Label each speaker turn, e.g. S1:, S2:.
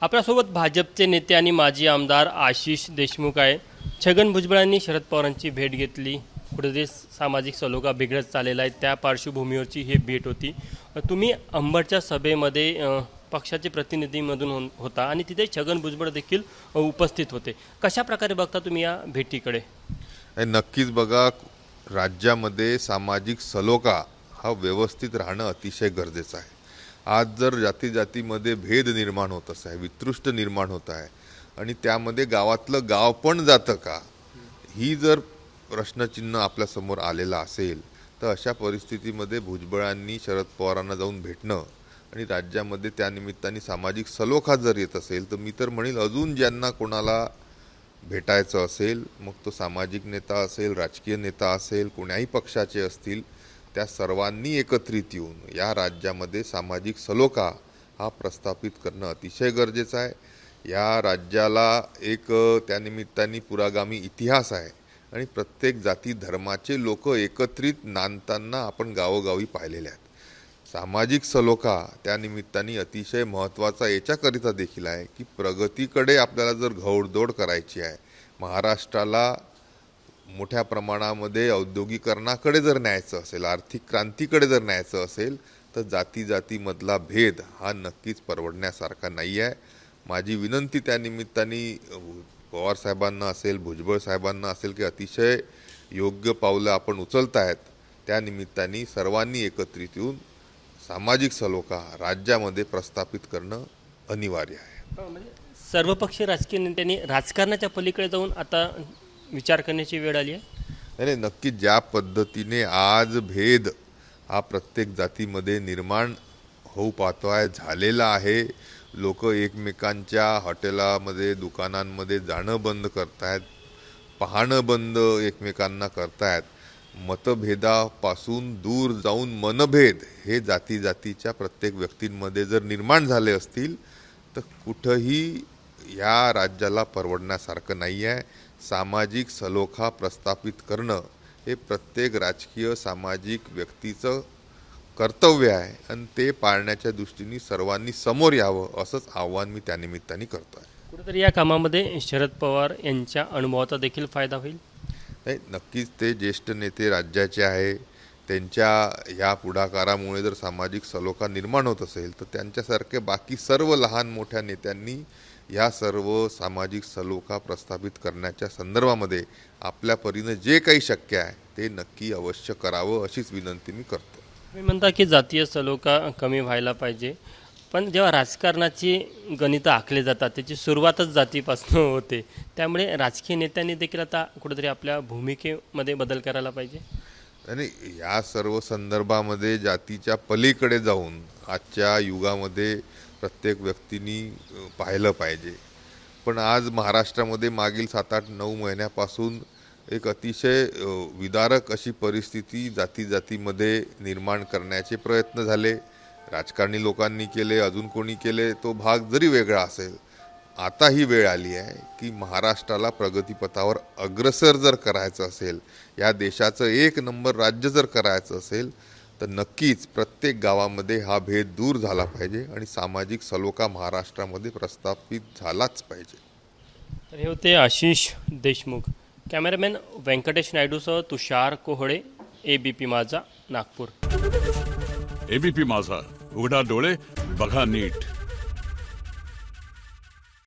S1: आपल्यासोबत भाजपचे नेते आणि माजी आमदार आशिष देशमुख आहे. छगन भुजबळांनी शरद पवारांची भेट घेतली. कुठेतरी सामाजिक सलोखा बिघडत चाललेला आहे, त्या पार्श्वभूमीवरची ही भेट होती. तुम्ही अंबरच्या सभेमध्ये पक्षाचे प्रतिनिधीमधून होता आणि तिथे छगन भुजबळ देखील उपस्थित होते. कशा प्रकारे बघता तुम्ही या भेटीकडे?
S2: नक्कीच बघा, राज्यामध्ये सामाजिक सलोखा हा व्यवस्थित राहणं अतिशय गरजेचं आहे. आज जर जातीमध्ये भेद निर्माण होत आहे, वितृष्ट निर्माण होत आहे आणि त्यामध्ये गावातलं गाव पण जातं का, ही जर प्रश्नचिन्ह आपल्यासमोर आलेला असेल तर अशा परिस्थितीमध्ये भुजबळांनी शरद पवारांना जाऊन भेटणं आणि राज्यामध्ये त्यानिमित्ताने सामाजिक सलोखा जर येत असेल तर मी तर म्हणेल अजून ज्यांना कोणाला भेटायचं असेल, मग तो सामाजिक नेता असेल, राजकीय नेता असेल, कोण्याही पक्षाचे असतील, त्या सर्वांनी एकत्रित येऊन या राज्यामध्ये सामाजिक सलोखा हा प्रस्थापित करणं अतिशय गरजेचं आहे. या राज्याला एक त्यानिमित्ताने पुरागामी इतिहास आहे आणि प्रत्येक जाती धर्माचे लोक एकत्रित नांदताना आपण गावोगावी पाहिलेले आहेत. सामाजिक सलोखा त्यानिमित्ताने अतिशय महत्त्वाचा याच्याकरिता देखील आहे की प्रगतीकडे आपल्याला जर घौडदौड करायची आहे, महाराष्ट्राला मोठ्या प्रमाणामध्ये औद्योगिकरणाकडे जर न्यायचं असेल, आर्थिक क्रांतीकडे जर न्यायचं असेल तर जातीमधला भेद हा नक्कीच परवडण्यासारखा नाही आहे. माझी विनंती त्यानिमित्ताने पवार साहेबांना असेल, भुजबळ साहेबांना असेल की अतिशय योग्य पावलं आपण उचलतायत. त्यानिमित्ताने सर्वांनी एकत्रित येऊन सामाजिक सलोखा राज्यामध्ये प्रस्थापित करणं अनिवार्य आहे.
S1: सर्वपक्षीय राजकीय नेत्यांनी राजकारणाच्या पलीकडे जाऊन आता विचार करण्याची वेळ आली आहे.
S2: नाही, नक्की ज्या पद्धतीने आज भेद हा प्रत्येक जातीमध्ये निर्माण होऊ पाहतोय, झालेला आहे. लोक एकमेकांच्या हॉटेलामध्ये, दुकानांमध्ये जाणं बंद करतायत, पाहणं बंद एकमेकांना करतायत. मतभेदापासून दूर जाऊन मनभेद हे जातीच्या प्रत्येक व्यक्तींमध्ये जर निर्माण झाले असतील तर कुठंही या राज्याला परवडण्यासारखं नाही आहे. सामाजिक सलोखा प्रस्थापित करणं हे प्रत्येक राजकीय सामाजिक व्यक्तीचं कर्तव्य आहे आणि ते पाळण्याच्या दृष्टीने सर्वांनी समोर यावं असंच आव्हान मी त्यानिमित्ताने करतो आहे.
S1: कुठेतरी या कामामध्ये शरद पवार यांच्या अनुभवाचा देखील फायदा होईल.
S2: नाही, नक्कीच ते ज्येष्ठ नेते राज्याचे आहे. त्यांच्या ह्या पुढाकारामुळे जर सामाजिक सलोखा निर्माण होत असेल तर त्यांच्यासारखे बाकी सर्व लहान मोठ्या नेत्यांनी ह्या सर्व सामाजिक सलोखा प्रस्थापित करण्याच्या संदर्भामध्ये आपल्या परीने जे काही शक्य आहे ते नक्की अवश्य करावं अशीच विनंती मी करतो.
S1: तुम्ही म्हणता की जातीय सलोखा कमी व्हायला पाहिजे, पण जेव्हा राजकारणाची गणितं आखली जातात त्याची सुरुवातच जातीपासून होते. त्यामुळे राजकीय नेत्यांनी देखील आता कुठेतरी आपल्या भूमिकेमध्ये बदल करायला पाहिजे.
S2: आणि या सर्व संदर्भामध्ये जातीच्या पलीकडे जाऊन आजच्या युगामध्ये प्रत्येक व्यक्तींनी पाहिलं पाहिजे. पण आज महाराष्ट्रामध्ये मागील 7-8-9 महिन्यापासून एक अतिशय विदारक अशी परिस्थिती जातीमध्ये निर्माण करण्याचे प्रयत्न झाले. राजकारणी लोकांनी केले, अजून कोणी केले, तो भाग जरी वेगळा असेल, आता ही वेळ आली आहे की महाराष्ट्राला प्रगतीपथावर अग्रसर जर करायचं असेल, या देशाचं 1 नंबर राज्य जर करायचं असेल तर नक्कीच प्रत्येक गावामध्ये हा भेद दूर झाला पाहिजे आणि सामाजिक सलोखा महाराष्ट्रामध्ये प्रस्थापित झालाच पाहिजे.
S1: तर हे होते आशिष देशमुख. कॅमेरामॅन व्यंकटेश नायडूसह तुषार कोहळे, ABP माझा, नागपूर.
S3: ABP माझा, उघडा डोळे बघा नीट.